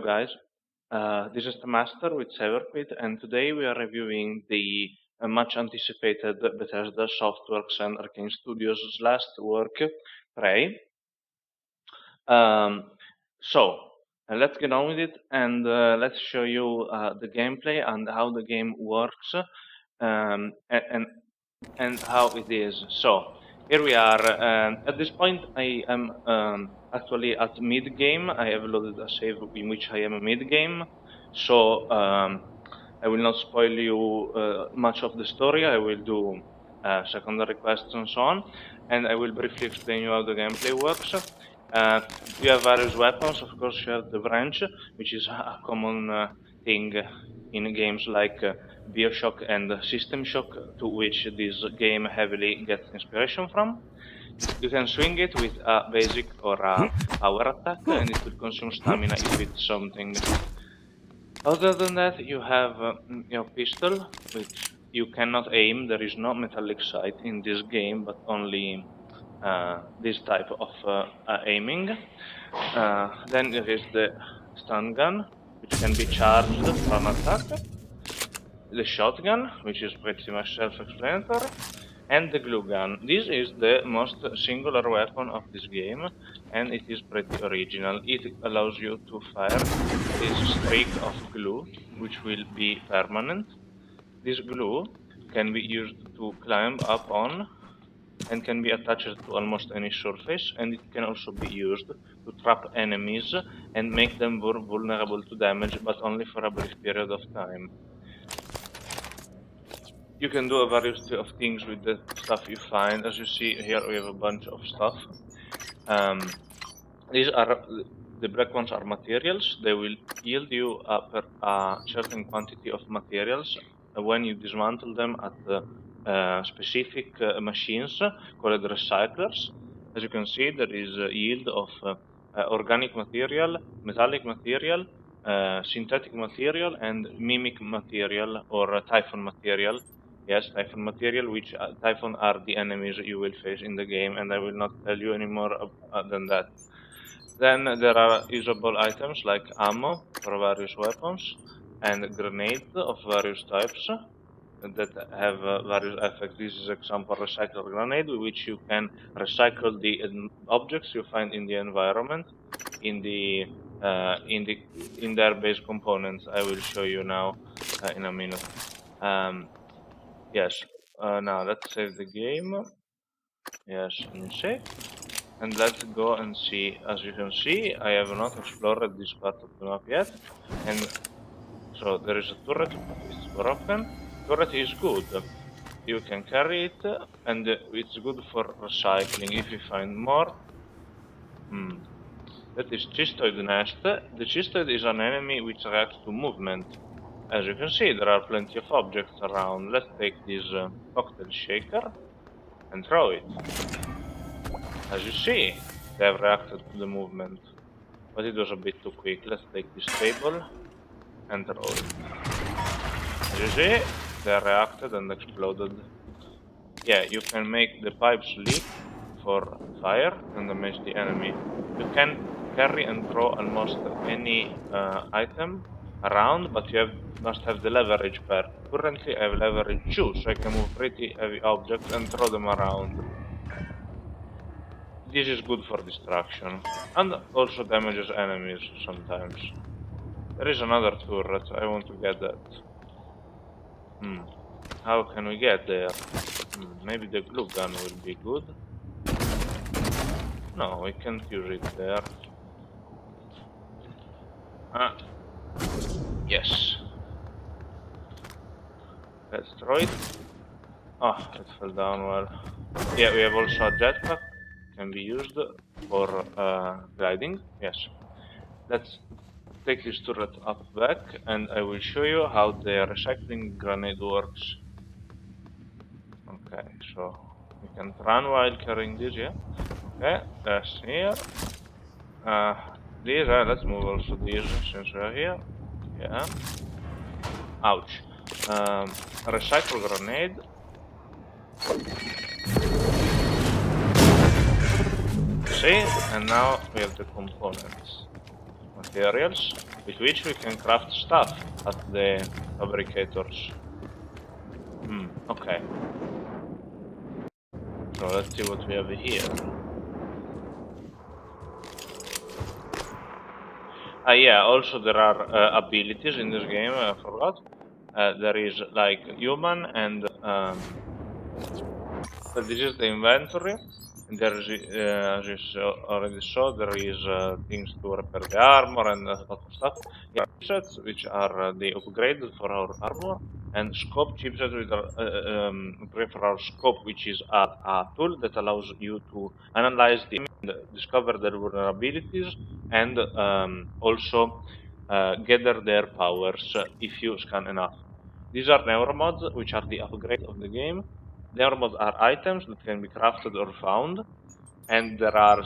guys, this is the Master with Severpit, and today we are reviewing the much anticipated Bethesda Softworks and Arkane Studios' last work, Prey. Let's get on with it, and let's show you the gameplay and how the game works, and how it is. So here we are. At this point, I am actually at mid game. I have loaded a save in which I am mid game, so I will not spoil you much of the story. I will do secondary quests and so on, and I will briefly explain you how the gameplay works. You have various weapons. Of course, you have the wrench, which is a common thing in games like Bioshock and System Shock, to which this game heavily gets inspiration from. You can swing it with a basic or a power attack, and it will consume stamina if it's something. Other than that, you have your pistol, which you cannot aim. There is no metallic sight in this game, but only this type of aiming. Then there is the stun gun, which can be charged for an attack. The shotgun, which is pretty much self-explanatory, and the glue gun. This is the most singular weapon of this game, and it is pretty original. It allows you to fire this streak of glue, which will be permanent. This glue can be used to climb up on and can be attached to almost any surface, and it can also be used to trap enemies and make them more vulnerable to damage, but only for a brief period of time. You can do a variety of things with the stuff you find. As you see here, we have a bunch of stuff. These are the black ones are materials. They will yield you a certain quantity of materials when you dismantle them at the specific machines called recyclers. As you can see, there is a yield of organic material, metallic material, synthetic material, and mimic material or typhon material. Yes, typhon material, which typhon are the enemies you will face in the game, and I will not tell you any more than that. Then there are usable items like ammo for various weapons and grenades of various types that have various effects. This is example recycler grenade, which you can recycle the objects you find in the environment in their base components. I will show you now in a minute. Yes. Now let's save the game. Yes, and save. And let's go and see. As you can see, I have not explored this part of the map yet. And so there is a turret, it's broken. Turret is good. You can carry it, and it's good for recycling if you find more. That is Chistoid Nest. The Chistoid is an enemy which reacts to movement. As you can see, there are plenty of objects around. Let's take this cocktail shaker and throw it. As you see, they have reacted to the movement, but it was a bit too quick. Let's take this table and throw it. As you see, they reacted and exploded. Yeah, you can make the pipes leak for fire and damage the enemy. You can carry and throw almost any item around, but you must have the leverage pair. Currently I have leverage 2, so I can move pretty heavy objects and throw them around. This is good for distraction, and also damages enemies sometimes. There is another turret, I want to get that. How can we get there? Maybe the glue gun will be good. No, we can't use it there. Yes. Let's throw it. Oh, it fell down well. Yeah, we have also a jetpack. Can be used for gliding. Yes. Let's take this turret up back, and I will show you how the recycling grenade works. Okay, so we can run while carrying this, yeah? Okay, that's here. Let's move also these since we're here. Yeah. Ouch. Recycle grenade. See, and now we have the components. Materials. with which we can craft stuff at the fabricators. Okay. So let's see what we have here. Yeah, also there are abilities in this game, I forgot. There is like human and so this is the inventory. And there is, as you already saw, there is things to repair the armor and a lot of stuff. Yeah, chipsets, which are the upgrade for our armor, and scope chipsets, which are upgrade for our scope, which is a tool that allows you to analyze the image and discover their vulnerabilities, and also gather their powers if you scan enough. These are neuromods, which are the upgrade of the game. Neuromods are items that can be crafted or found, and there are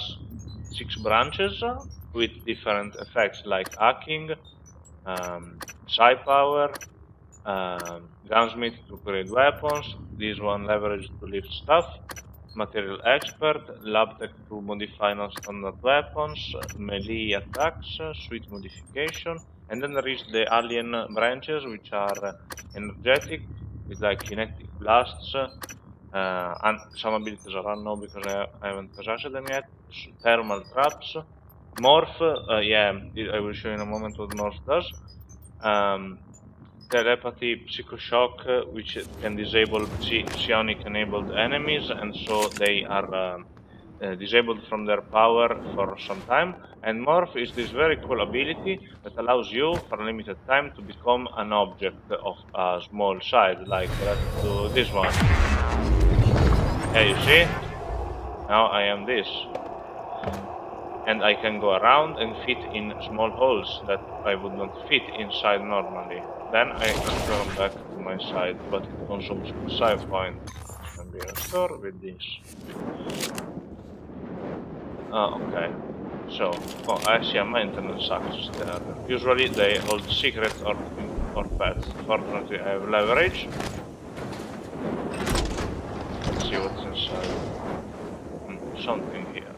6 branches with different effects like hacking, psi power, gunsmith to upgrade weapons, this one leverage to lift stuff, material expert, lab tech to modify non-standard weapons, melee attacks, suite modification, and then there is the alien branches, which are energetic, with like kinetic blasts, and some abilities are unknown because I haven't possessed them yet, thermal traps, morph, yeah, I will show you in a moment what morph does, telepathy, psychoshock, which can disable psionic enabled enemies, and so they are disabled from their power for some time. And morph is this very cool ability that allows you for a limited time to become an object of a small size, like let's do this one. Yeah, you see? Now I am this. And I can go around and fit in small holes that I would not fit inside normally. Then I can turn back to my side, but it consumes save point. Can be restored with this. Okay. So, I see a maintenance access there. Usually they hold secrets or pets. Fortunately I have leverage. Let's see what's inside. Something here.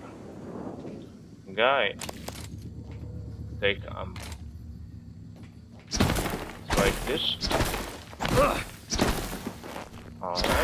Guy, take like this. Alright.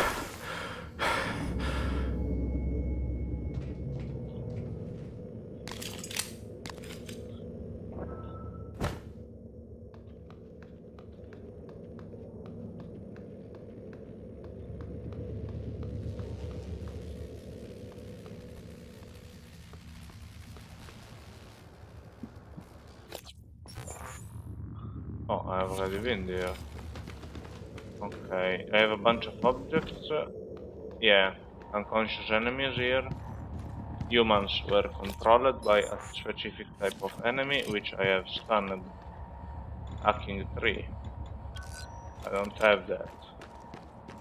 Oh, I've already been there. Okay, I have a bunch of objects. Yeah, unconscious enemies here. Humans were controlled by a specific type of enemy, which I have stunned. Hacking 3. I don't have that.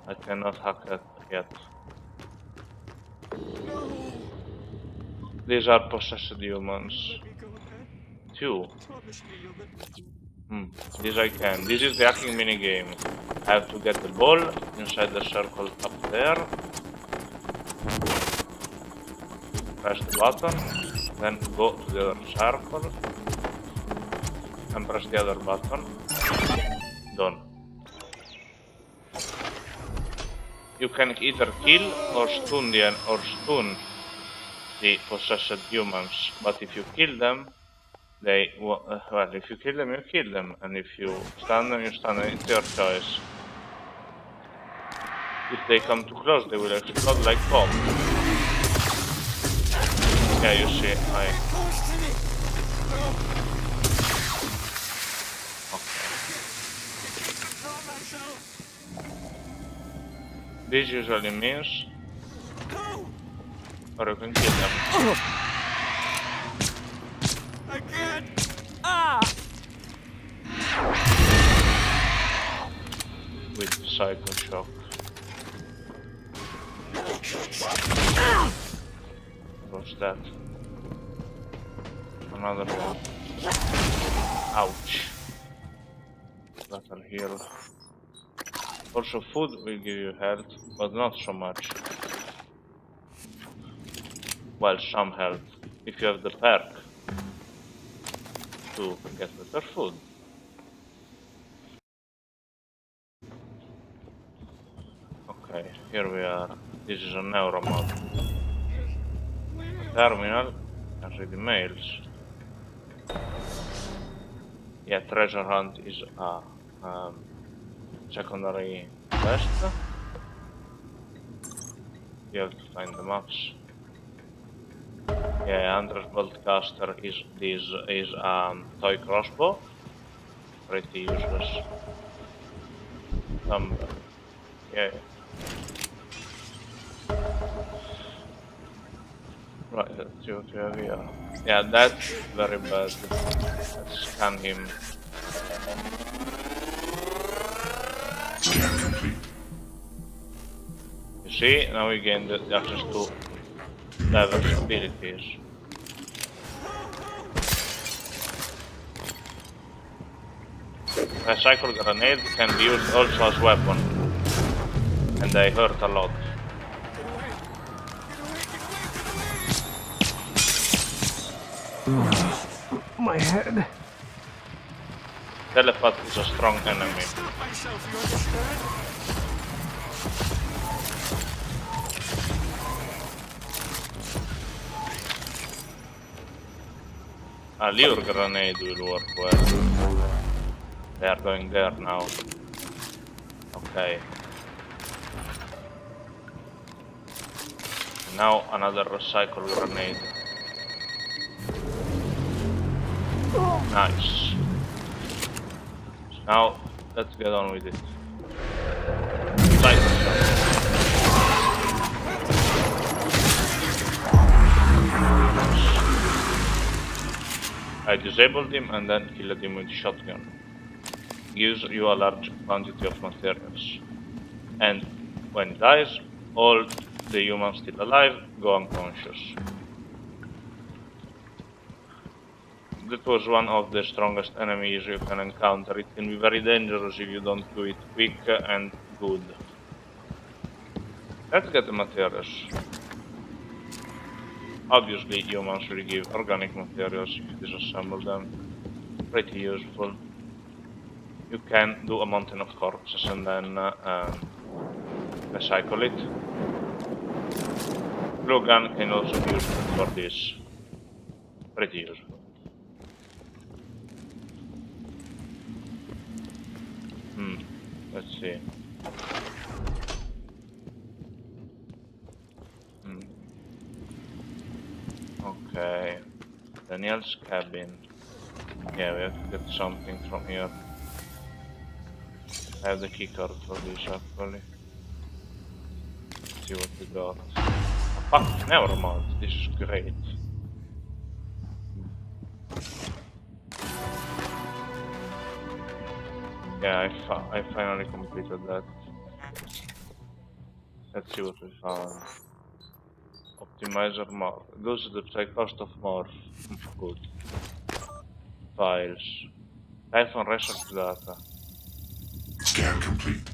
I cannot hack that yet. These are possessed humans. 2. This I can. This is the hacking minigame. I have to get the ball inside the circle up there. Press the button, then go to the other circle and press the other button. Done. You can either kill or stun the possessed humans, but if you kill them, they well, if you kill them, you kill them, and if you stun them, you stun them. It's your choice. If they come too close, they will explode like bomb. Yeah, you see, okay. This usually means, or you can kill them. I can't. With Psycho Shock. What's that? Another one. Ouch. That'll heal. Also, food will give you health, but not so much. Well, some health, if you have the perk. to get better food. Okay, here we are. This is a neuromod. A terminal can read emails. Yeah, treasure hunt is a secondary quest. You have to find the maps. Yeah, Andres Boltcaster is toy crossbow. Pretty useless. Yeah. Right, let's see what we have here. Yeah, that's very bad. Let's scan him. Scan complete. You see, now we gain the access to diverse abilities. A cycle grenade can be used also as weapon, and they hurt a lot. My head. Telepath is a strong enemy. A lure grenade will work well. They are going there now. Okay. Now another recycle grenade. Nice. Now let's get on with it. Light I disabled him and then killed him with shotgun. Gives you a large quantity of materials. And when he dies, all the humans still alive go unconscious. That was one of the strongest enemies you can encounter. It can be very dangerous if you don't do it quick and good. Let's get the materials. Obviously, humans will give organic materials if you disassemble them. Pretty useful. You can do a mountain of corpses and then recycle it. Glue gun can also be used for this. Pretty useful. Let's see. Okay. Daniel's cabin. Yeah, we have to get something from here. I have the keycard for this actually. Let's see what we got. Fuck, never mind. This is great. Yeah, I finally completed that. Let's see what we found. Optimizer morph. Reduces the cost of morph. Good. Files. Python research data. Scan complete.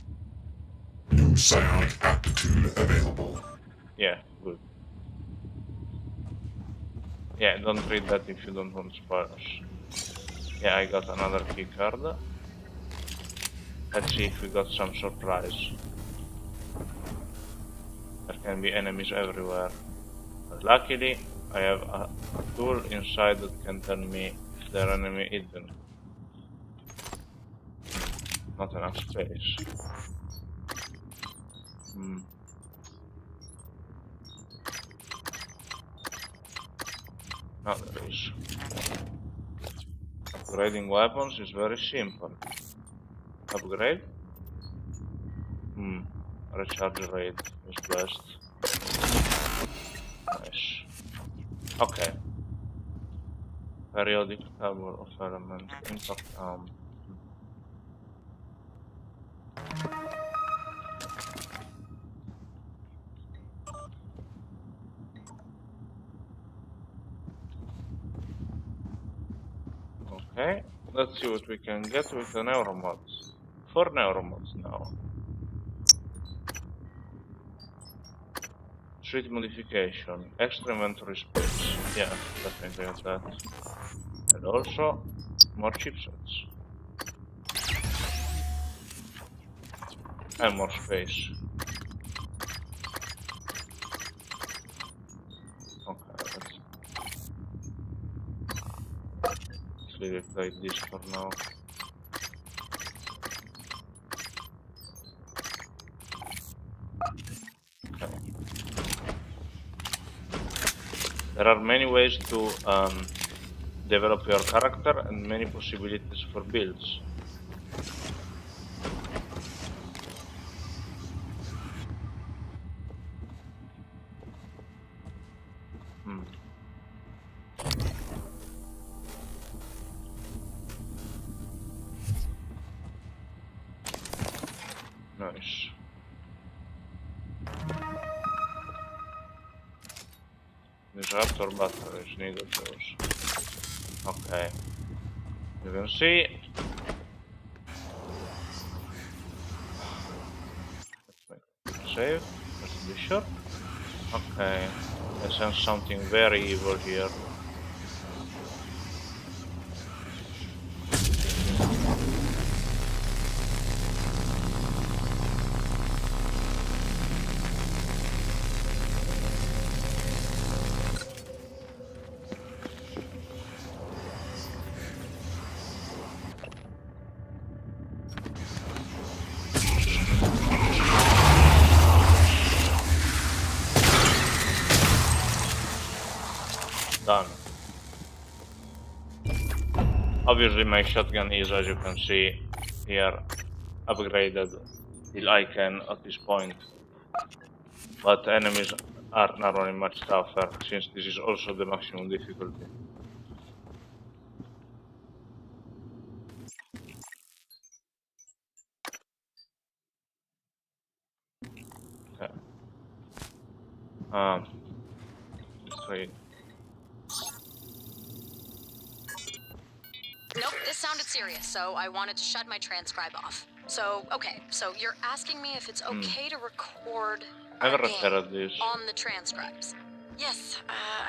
New psionic aptitude available. Yeah, good. Yeah, don't read that if you don't want spoilers. Yeah, I got another key card. Let's see if we got some surprise. There can be enemies everywhere. But luckily, I have a tool inside that can tell me if there are enemy hidden. Not enough space. Now there is. Upgrading weapons is very simple. Upgrade? Recharge rate is best. Nice. Okay. Periodic table of elements. Impact arm. Okay, let's see what we can get with the neuromods. 4 neuromods now. Suite modification, extra inventory space. Yeah, definitely have that. And also more chipsets. And more space. Okay, let's leave it like this for now. Okay. There are many ways to develop your character and many possibilities for builds. Nice. Disruptor batteries, neither those. Okay. You can see. Let's make save. Let's be sure. Okay. I sense something very evil here. Done. Obviously my shotgun is, as you can see here, upgraded till I can at this point. But enemies are normally much tougher, since this is also the maximum difficulty. Okay. Let's try it. Nope, this sounded serious, so I wanted to shut my transcribe off. So, okay, so you're asking me if it's okay to record Never our game referred this. on the transcribes. Yes,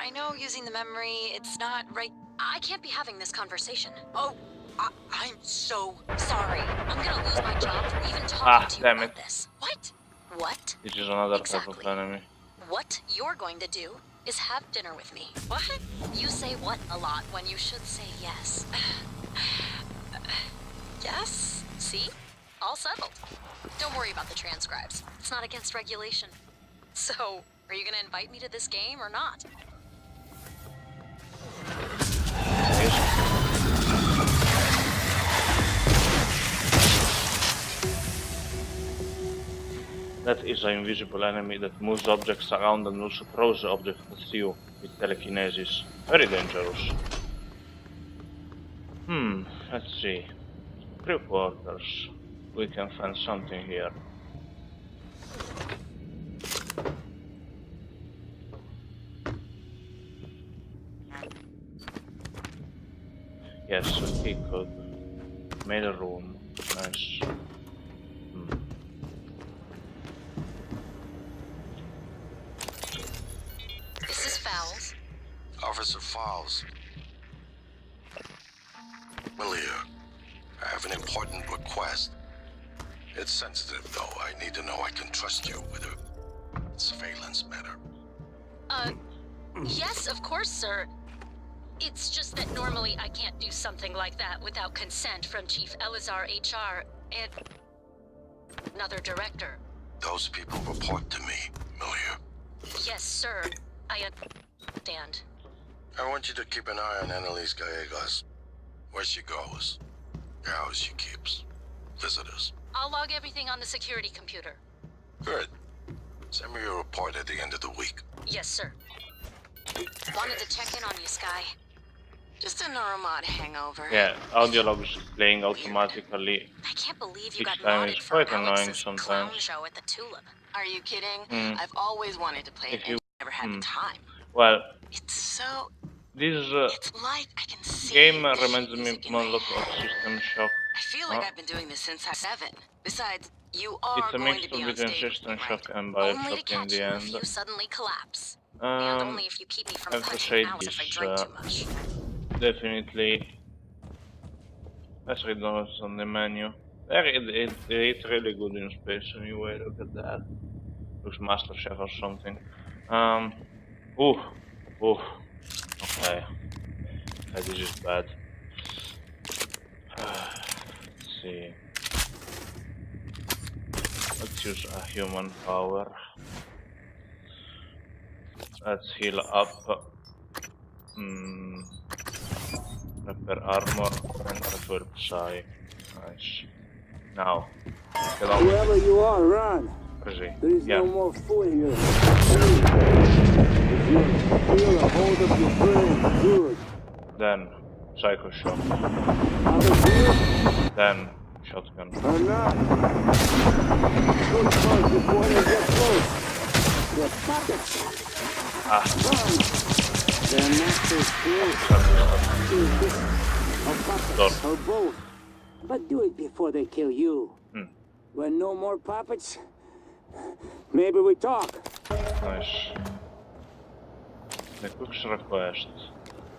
I know using the memory, it's not right. I can't be having this conversation. Oh, I'm so sorry. I'm gonna lose my job for even talking to you damn about it. this. What? This is another Exactly. type of enemy. What you're going to do is have dinner with me. What? You say what a lot when you should say yes. Yes? See? All settled. Don't worry about the transcribes. It's not against regulation. So, are you gonna invite me to this game or not? That is an invisible enemy that moves objects around and also throws the object at you with telekinesis. Very dangerous. Let's see. Crew quarters. We can find something here. Yes, a key code. Mail room. Nice. This is Fowles. Officer Fowles. Malia, I have an important request. It's sensitive, though. I need to know I can trust you with a surveillance matter. Yes, of course, sir. It's just that normally I can't do something like that without consent from Chief Elazar HR and another director. Those people report to me, Malia. Yes, sir. I understand. I want you to keep an eye on Annalise Gallegos. Where she goes, the house she keeps, visitors. I'll log everything on the security computer. Good. Send me a report at the end of the week. Yes, sir. Wanted to check in on you, Sky. Just a Neuromod hangover. Yeah, audio logs playing automatically. I can't believe you Each got time modded is for quite annoying Alex's clown sometimes. show at the Tulip. Are you kidding? I've always wanted to play it If you- and never had the time. Well, It's so... this It's like I can see game the reminds me music in more my of head. System Shock. I feel like Huh? I've been doing this since I was 7. Besides, you are It's a going mix to be on between stage with System me, right? Shock and Only to Bioshock in catch the you if you end. suddenly collapse. And only if you keep me I from have to punching say Alice if I this, drink too much. definitely. Let's read what's on the menu. It's really good in space anyway. Look at that. Looks Master Chef or something. Ooh. Okay. This is bad. Let's see. Let's use a human power. Let's heal up. Repair armor and repair psi. Nice. Now, get on with Whoever it. you are, run. Where is he? There is Yeah. no more food here. Feel a hold of your brain. Good. Then, psycho shock. Have a deal Then, shotgun. or not? Good cause before they get close. Your pockets. Run. Their master's close. Or puppets, or both. But do it before they kill you. When no more puppets, maybe we talk. Nice. The cook's request.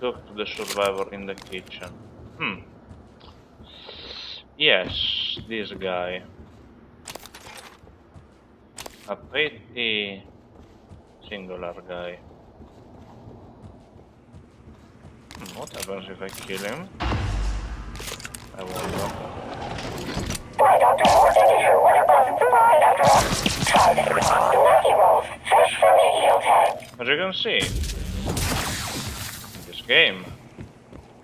Talk to the survivor in the kitchen. Yes, this guy. A pretty singular guy. What happens if I kill him? I wonder. Why don't you hold an issue with a person blind after all? Try to respond to lucky rolls. Search for radio tag. As you can see, this game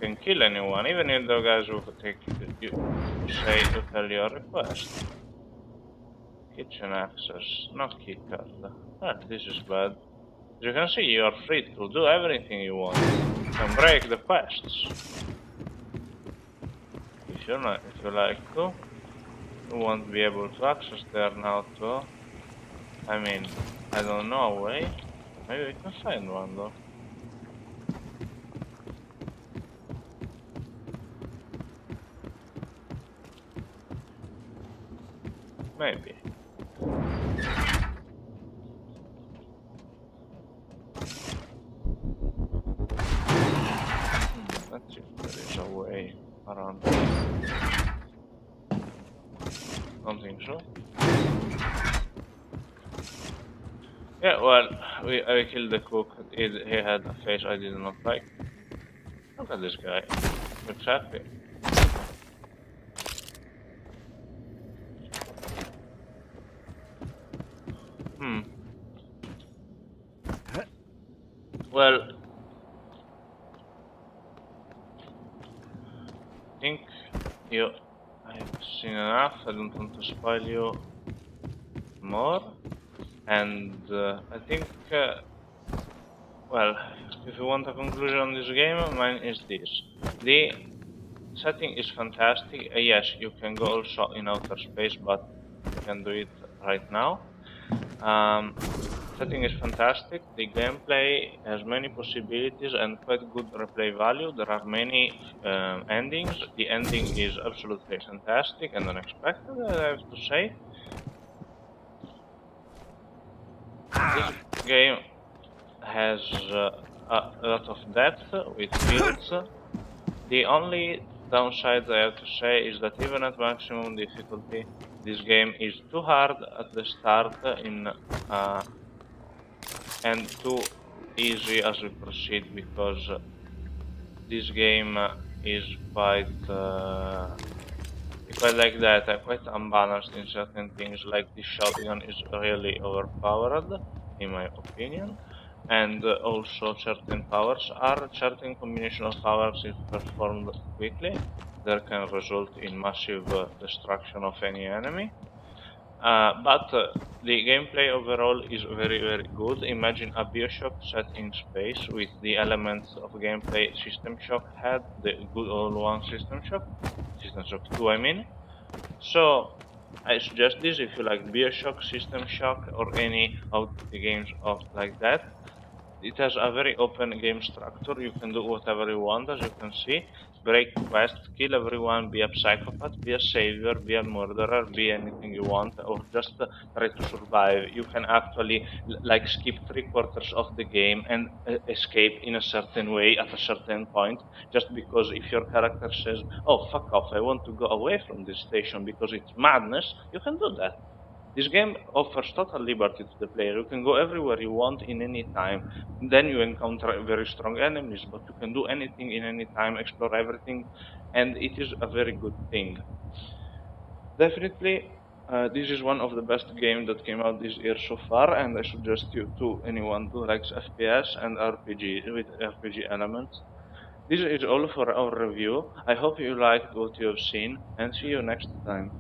can kill anyone, even if the guys who take you say to tell your request. Kitchen access, not keycard. This is bad. As you can see, you are free to do everything you want. You can break the quests. If you like to. You won't be able to access there now too. I mean, I don't know a way. Maybe we can find one though. Maybe. Let's see if there is a way around. Don't think so. Yeah, well, I killed the cook. He had a face I did not like. Look at this guy. Looks happy. Well, I think I've seen enough. I don't want to spoil you more. And I think, well, if you want a conclusion on this game, mine is this. The setting is fantastic. Yes, you can go also in outer space, but you can do it right now. Setting is fantastic. The gameplay has many possibilities and quite good replay value. There are many endings. The ending is absolutely fantastic and unexpected, I have to say. This game has a lot of depth with builds. The only downside I have to say is that even at maximum difficulty, this game is too hard at the start and too easy as we proceed, because this game is quite like that, quite unbalanced in certain things. Like the shotgun is really overpowered, in my opinion, and also certain combination of powers, if performed quickly, there can result in massive destruction of any enemy. But the gameplay overall is very, very good. Imagine a Bioshock set in space with the elements of gameplay System Shock had, the good old one System Shock 2 I mean. So I suggest this if you like Bioshock, System Shock, or any of the games like that. it has a very open game structure. You can do whatever you want, as you can see. Break quests, kill everyone, be a psychopath, be a savior, be a murderer, be anything you want, or just try to survive. You can actually like skip 3/4 of the game and escape in a certain way at a certain point, just because if your character says, oh fuck off, I want to go away from this station because it's madness, you can do that. This game offers total liberty to the player. You can go everywhere you want in any time. Then you encounter very strong enemies, but you can do anything in any time, explore everything, and it is a very good thing. Definitely, this is one of the best games that came out this year so far, and I suggest you to anyone who likes FPS and RPG with RPG elements. This is all for our review. I hope you liked what you have seen, and see you next time.